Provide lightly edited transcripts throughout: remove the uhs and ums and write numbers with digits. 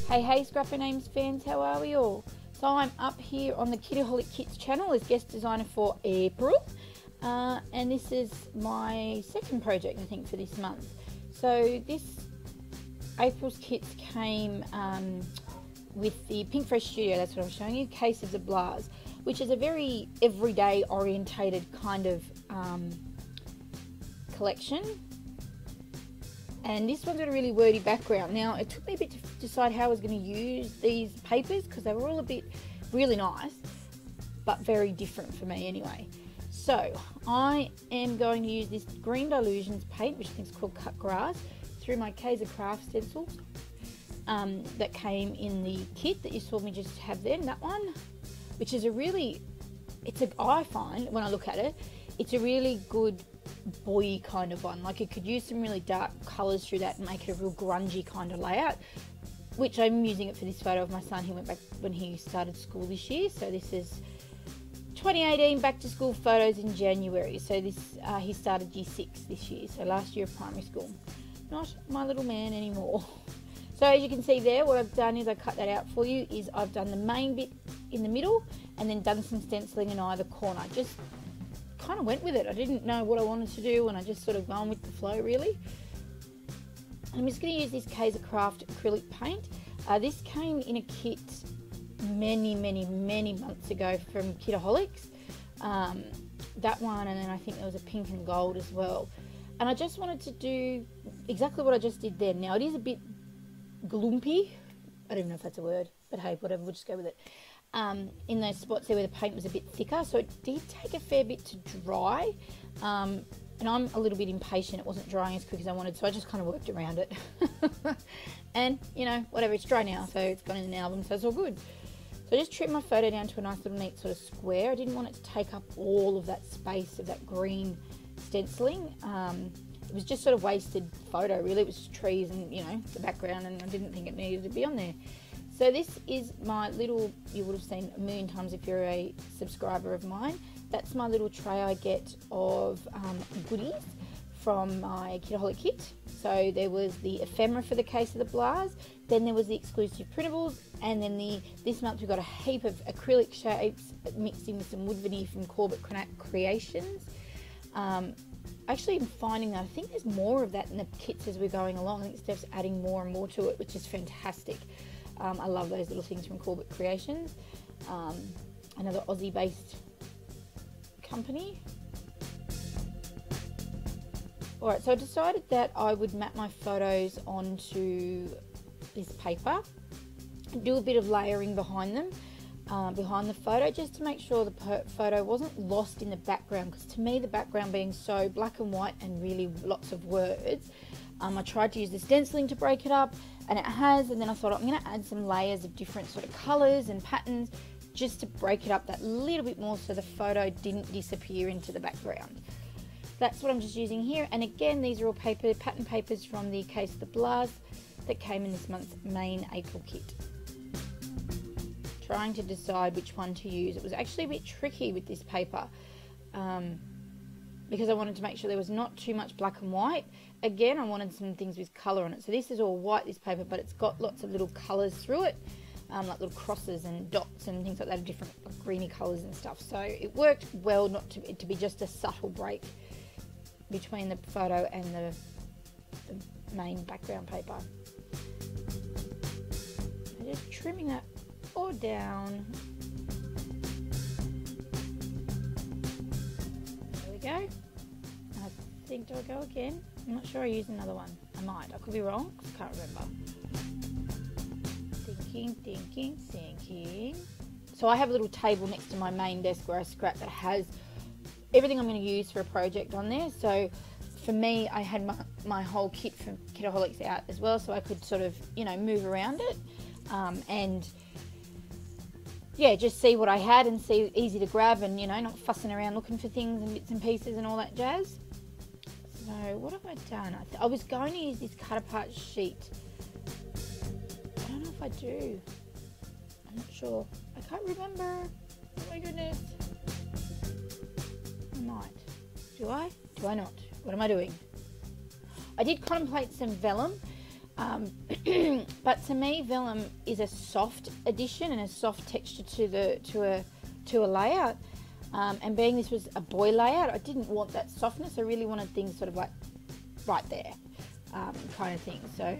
Hey Scrapper Names fans, how are we all? So I'm up here on the Kitaholic Kits channel as guest designer for April, and this is my second project I think for this month. So this April's kits came with the Pink Fresh Studio, that's what I'm showing you, Case of the Blahs, which is a very everyday orientated kind of collection. And this one's got a really wordy background. Now, it took me a bit to decide how I was going to use these papers because they were all a bit really nice, but very different for me anyway. So, I am going to use this Green Delusions paint, which I think is called Cut Grass, through my Kaiser Craft stencils that came in the kit that you saw me just have then, that one, which is I find, when I look at it, it's a really good boy kind of one. Like, it could use some really dark colours through that and make it a real grungy kind of layout, which I'm using it for this photo of my son. He went back when he started school this year, so this is 2018 back to school photos in January. So this he started year 6 this year, so last year of primary school. Not my little man anymore. So as you can see there, what I've done is I cut that out for you, is I've done the main bit in the middle and then done some stenciling in either corner. Just kind of went with it. I didn't know what I wanted to do and I just sort of gone with the flow really. I'm just going to use this Kaiser Craft acrylic paint. This came in a kit many months ago from Kitaholics. That one, and then I think there was a pink and gold as well. And I just wanted to do exactly what I just did then. Now it is a bit glumpy. I don't even know if that's a word, but hey, whatever, we'll just go with it. In those spots there where the paint was a bit thicker, so it did take a fair bit to dry, and I'm a little bit impatient. It wasn't drying as quick as I wanted, so I just kind of worked around it. And you know, whatever, it's dry now, so it's gone in an album, so it's all good. So I just trimmed my photo down to a nice little neat sort of square. I didn't want it to take up all of that space of that green stenciling. It was just sort of wasted photo really. It was just trees and, you know, the background, and I didn't think it needed to be on there. So this is my little, you would have seen a million times if you're a subscriber of mine, that's my little tray I get of goodies from my Kitaholic kit. So there was the ephemera for the Case of the Blahs, then there was the exclusive printables, and then this month we've got a heap of acrylic shapes mixed in with some wood veneer from Corbett Creations. Actually, I'm finding that I think there's more of that in the kits as we're going along. I think Steph's adding more and more to it, which is fantastic. I love those little things from Corbett Creations, another Aussie-based company. Alright, so I decided that I would map my photos onto this paper and do a bit of layering behind them, behind the photo, just to make sure the photo wasn't lost in the background, because to me the background being so black and white and really lots of words, I tried to use the stenciling to break it up, and it has, and then I thought I'm going to add some layers of different sort of colours and patterns just to break it up that little bit more so the photo didn't disappear into the background. That's what I'm just using here, and again these are all pattern papers from the Case of the Blahs that came in this month's main April kit. Trying to decide which one to use. It was actually a bit tricky with this paper because I wanted to make sure there was not too much black and white. Again, I wanted some things with colour on it. So this is all white, this paper, but it's got lots of little colours through it, like little crosses and dots and things like that, different like greeny colours and stuff. So it worked well not to be just a subtle break between the photo and the main background paper. I'm just trimming that all down. There we go. I think, do I go again? I'm not sure I used another one. I might. I could be wrong. I can't remember. Thinking. So I have a little table next to my main desk where I scrap that has everything I'm going to use for a project on there. So for me, I had my whole kit from Kitaholics out as well, so I could sort of, you know, move around it and yeah, just see what I had and see easy to grab, and you know, not fussing around looking for things and bits and pieces and all that jazz. So what have I done? I was going to use this cut apart sheet. I don't know if I do. I'm not sure. I can't remember. Oh my goodness. I might. Do I? Do I not? What am I doing? I did contemplate some vellum, but to me vellum is a soft addition and a soft texture to a layout. And being this was a boy layout, I didn't want that softness. I really wanted things sort of like right there, kind of thing. So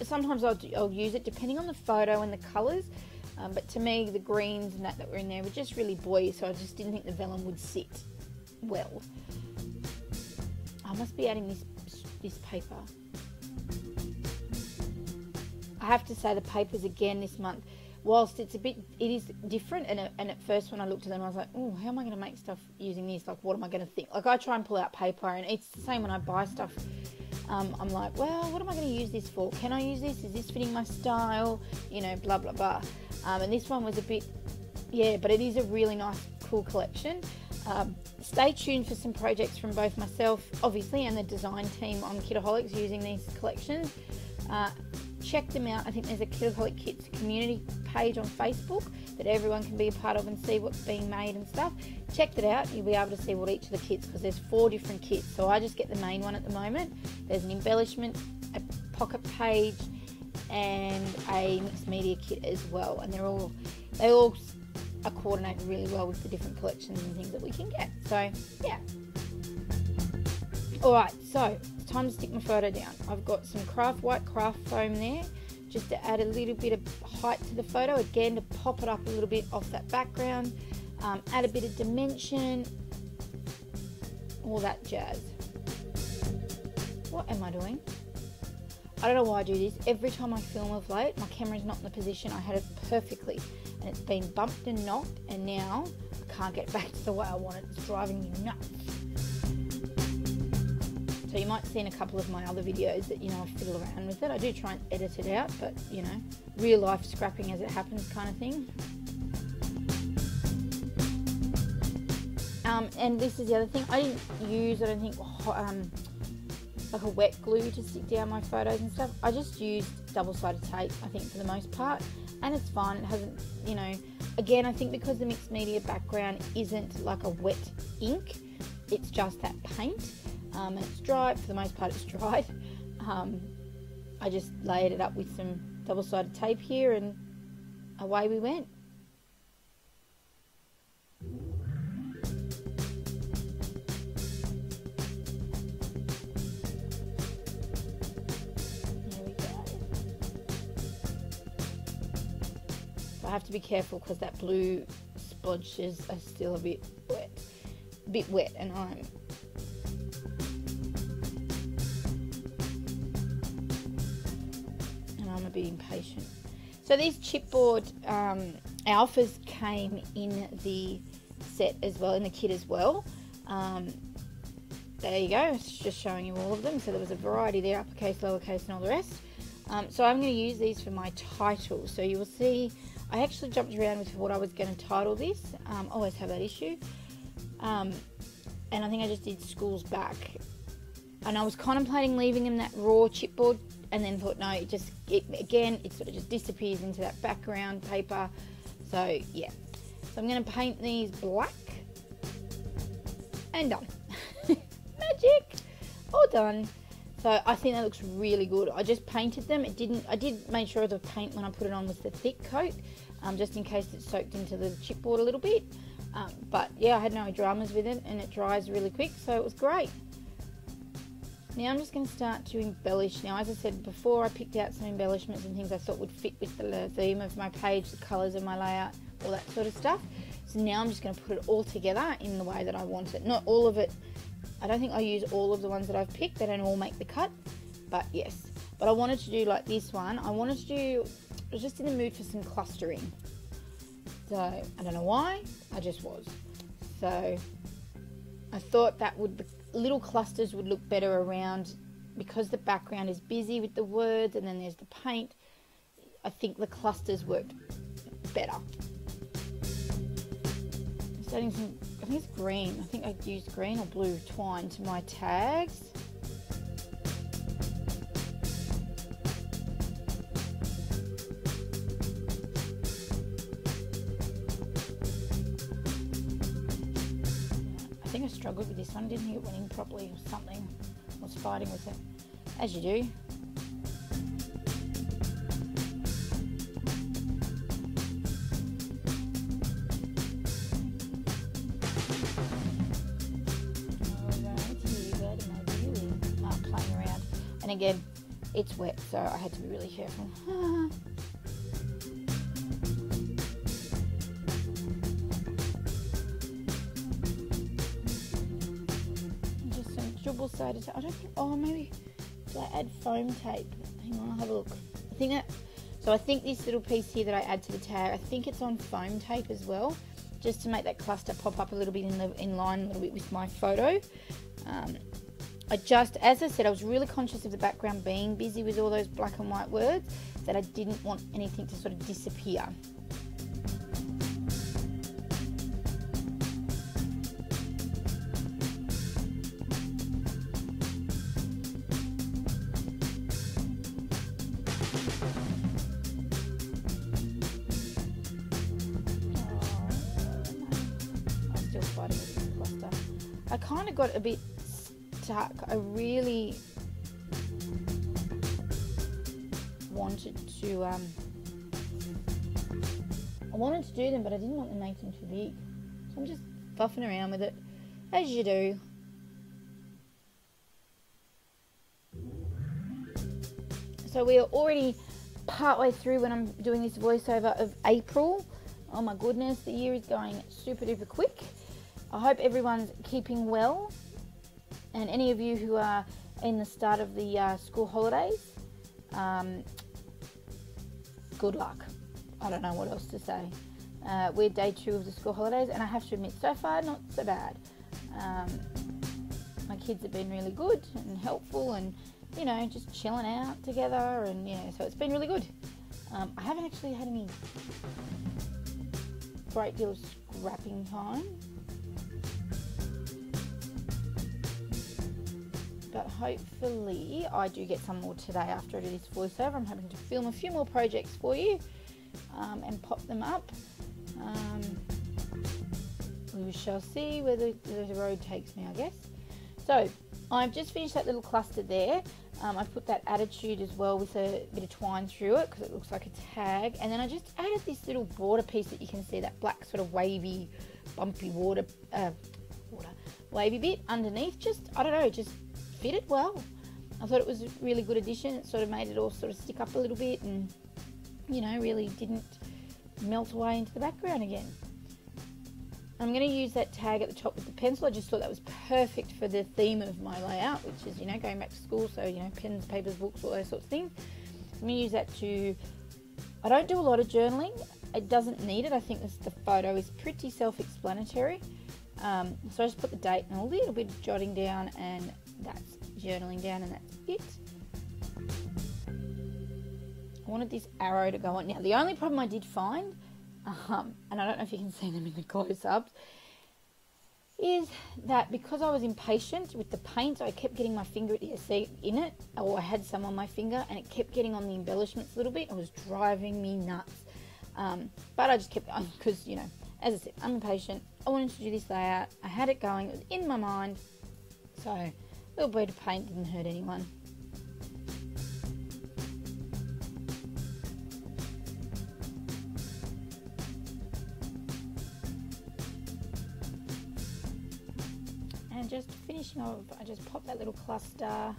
sometimes I'll use it depending on the photo and the colours. But to me, the greens and that were in there were just really boy, so I just didn't think the vellum would sit well. I must be adding this paper. I have to say the papers again this month, whilst it is different, and at first when I looked at them I was like, oh, how am I going to make stuff using this? Like, what am I going to think? Like, I try and pull out paper, and it's the same when I buy stuff. I'm like, well, what am I going to use this for? Can I use this? Is this fitting my style? You know, blah, blah, blah. And this one was a bit, yeah, but it is a really nice, cool collection. Stay tuned for some projects from both myself, obviously, and the design team on Kitaholics using these collections. Check them out. I think there's a Kitaholic Kits community page on Facebook that everyone can be a part of and see what's being made and stuff. Check that out. You'll be able to see what each of the kits, because there's 4 different kits. So I just get the main one at the moment. There's an embellishment, a pocket page, and a mixed media kit as well. And they all are coordinated really well with the different collections and things that we can get. So yeah. Alright, so it's time to stick my photo down. I've got some white craft foam there, just to add a little bit of height to the photo, again to pop it up a little bit off that background, add a bit of dimension, all that jazz. What am I doing? I don't know why I do this. Every time I film of late, my camera's not in the position I had it perfectly, and it's been bumped and knocked, and now I can't get back to the way I want it. It's driving me nuts. So you might see in a couple of my other videos that, you know, I fiddle around with it. I do try and edit it out, but, you know, real life scrapping as it happens kind of thing. And this is the other thing. I didn't use, I don't think, like a wet glue to stick down my photos and stuff. I just used double-sided tape, I think, for the most part. And it's fine. It hasn't, you know, again, I think because the mixed media background isn't like a wet ink, it's just that paint. And it's dry. For the most part, it's dried. I just layered it up with some double-sided tape here, and away we went. There we go. So I have to be careful because that blue splodges are still a bit wet, and I'm a bit impatient. So these chipboard alphas came in the set as well, in the kit as well. There you go, it's just showing you all of them. So there was a variety there, uppercase, lowercase, and all the rest. So I'm going to use these for my title. So you will see, I actually jumped around with what I was going to title this. Always have that issue. And I think I just did Schools Back. And I was contemplating leaving them that raw chipboard, and then thought, no, it sort of just disappears into that background paper. So yeah, so I'm going to paint these black, and done. Magic, all done. So I think that looks really good. I just painted them. I did make sure the paint when I put it on was the thick coat, just in case it soaked into the chipboard a little bit. But yeah, I had no dramas with it, and it dries really quick, so it was great. Now I'm just going to start to embellish. Now, as I said before, I picked out some embellishments and things I thought would fit with the theme of my page, the colours of my layout, all that sort of stuff. So now I'm just going to put it all together in the way that I want it. Not all of it. I don't think I use all of the ones that I've picked. They don't all make the cut, but yes. But I wanted to do like this one. I was just in the mood for some clustering. So I don't know why, I just was. So I thought that little clusters would look better around, because the background is busy with the words and then there's the paint. I think the clusters worked better. I'm starting some, I think it's green. I think I used green or blue twine to my tags. I think I struggled with this one. Didn't think it went in properly or something. I was fighting with it, as you do. Playing around, and again, it's wet, so I had to be really careful. Just some double-sided tape. I don't think. Oh, maybe did I add foam tape? Hang on, I'll have a look. I think that. So I think this little piece here that I add to the tag, I think it's on foam tape as well, just to make that cluster pop up a little bit in line a little bit with my photo. As I said, I was really conscious of the background being busy with all those black and white words, that I didn't want anything to sort of disappear. I'm still fighting with this cluster. I kind of got a bit stuck. I really wanted to do them, but I didn't want to make them too big, so I'm just buffing around with it, as you do. So we are already partway through when I'm doing this voiceover of April. Oh my goodness, the year is going super duper quick. I hope everyone's keeping well. And any of you who are in the start of the school holidays, good luck. I don't know what else to say. We're day 2 of the school holidays, and I have to admit, so far, not so bad. My kids have been really good and helpful, and, you know, just chilling out together, and, yeah, so it's been really good. I haven't actually had any great deal of scrapping time. But hopefully I do get some more today after I do this voiceover. I'm hoping to film a few more projects for you and pop them up. We shall see where the road takes me, I guess. So I've just finished that little cluster there. I've put that attitude as well with a bit of twine through it because it looks like a tag. And then I just added this little border piece that you can see, that black sort of wavy, bumpy wavy bit underneath. Just, I don't know, just fitted well. I thought it was a really good addition. It sort of made it all sort of stick up a little bit and, you know, really didn't melt away into the background again. I'm going to use that tag at the top with the pencil. I just thought that was perfect for the theme of my layout, which is, you know, going back to school, so, you know, pens, papers, books, all those sorts of things. I'm going to use that to, I don't do a lot of journaling. It doesn't need it. I think the photo is pretty self-explanatory. So I just put the date and a little bit of jotting down, and that's journaling down, and that's it. I wanted this arrow to go on. Now, the only problem I did find, and I don't know if you can see them in the close-ups, is that because I was impatient with the paint, I kept getting my finger in it, or I had some on my finger, and it kept getting on the embellishments a little bit. It was driving me nuts. But I just kept going because, you know, as I said, I'm impatient. I wanted to do this layout. I had it going. It was in my mind. So a little bit of paint didn't hurt anyone. And just finishing off, I just popped that little cluster at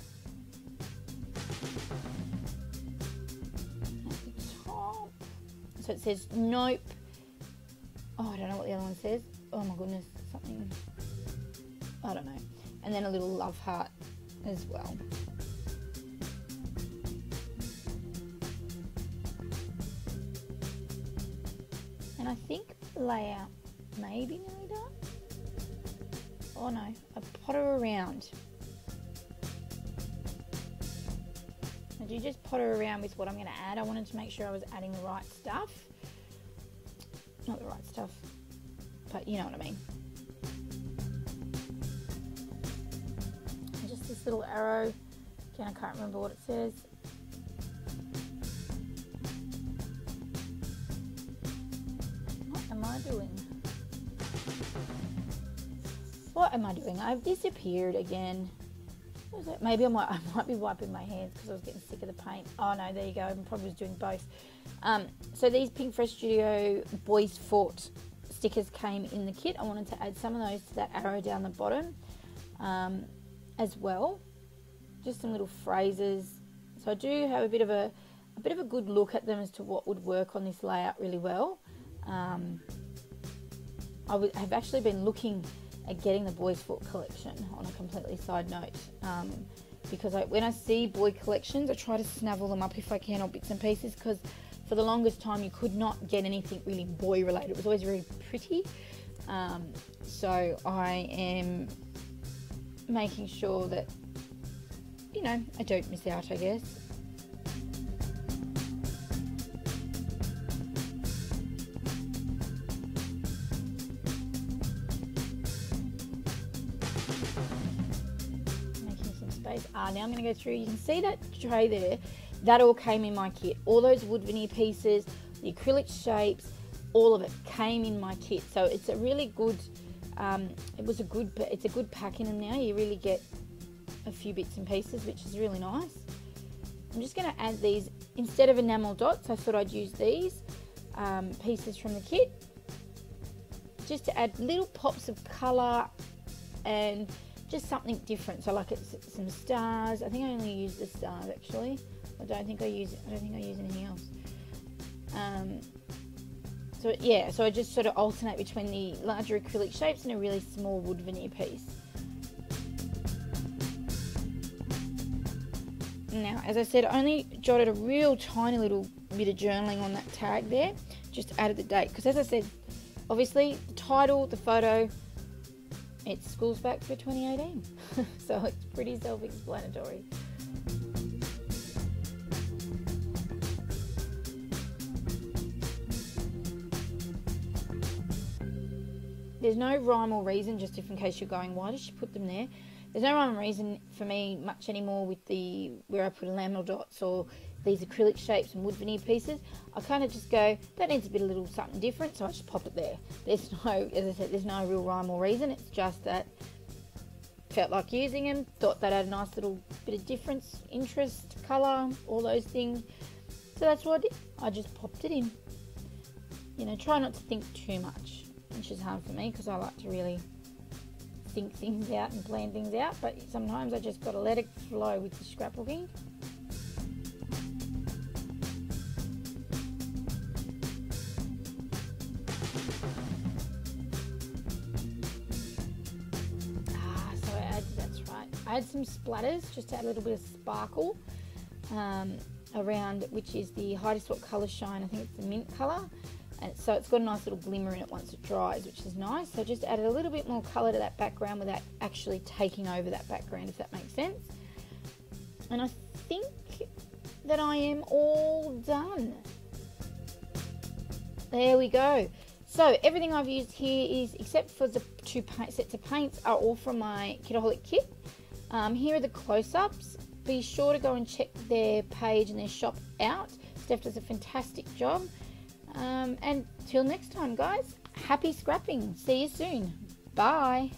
the top. So it says nope. Oh, I don't know what the other one says. Oh my goodness, something, I don't know. And then a little love heart as well. And I think the layout may be nearly done. Oh no, I potter around. I do just potter around with what I'm going to add. I wanted to make sure I was adding the right stuff. Not the right stuff, but you know what I mean. And just this little arrow. Again, I can't remember what it says. What am I doing? What am I doing? I've disappeared again. What was it? Maybe I might be wiping my hands because I was getting sick of the paint. Oh no, there you go. I probably was doing both. So these Pink Fresh Studio Boys Fort stickers came in the kit. I wanted to add some of those to that arrow down the bottom as well. Just some little phrases. So I do have a bit of a good look at them as to what would work on this layout really well. I've actually been looking at getting the Boys Foot collection on a completely side note, because when I see boy collections, I try to snavel them up if I can, or bits and pieces, because for the longest time you could not get anything really boy related. It was always very pretty. So I am making sure that, you know, I don't miss out, I guess. Now I'm going to go through. You can see that tray there. That all came in my kit. All those wood veneer pieces, the acrylic shapes, all of it came in my kit. So it's a really good. It's a good pack in them now. You really get a few bits and pieces, which is really nice. I'm just going to add these instead of enamel dots. I thought I'd use these pieces from the kit just to add little pops of colour and just something different. So like it's some stars. I think I only use the stars actually. I don't think I use anything else. So yeah, so I just sort of alternate between the larger acrylic shapes and a really small wood veneer piece. Now, as I said, I only jotted a real tiny little bit of journaling on that tag there. Just added the date because, as I said, obviously the title, the photo, it's Schools Back for 2018. So it's pretty self-explanatory. There's no rhyme or reason, just if in case you're going, why does she put them there? There's no rhyme or reason for me much anymore with where I put enamel dots or these acrylic shapes and wood veneer pieces. I kind of just go, that needs a bit of little something different, so I just pop it there. There's no, as I said, there's no real rhyme or reason. It's just that felt like using them, thought that had a nice little bit of difference, interest, colour, all those things. So that's what I did. I just popped it in. You know, try not to think too much, which is hard for me because I like to really think things out and plan things out, but sometimes I just got to let it flow with the scrapbooking. I had some splatters just to add a little bit of sparkle around, which is the Heidi Swap Colour Shine. I think it's the mint colour, and so it's got a nice little glimmer in it once it dries, which is nice. So just added a little bit more colour to that background without actually taking over that background, if that makes sense. And I think that I am all done. There we go. So everything I've used here is, except for the two sets of paints, are all from my Kitaholic kit. Here are the close-ups. Be sure to go and check their page and their shop out. Steph does a fantastic job. And till next time, guys, happy scrapping. See you soon. Bye.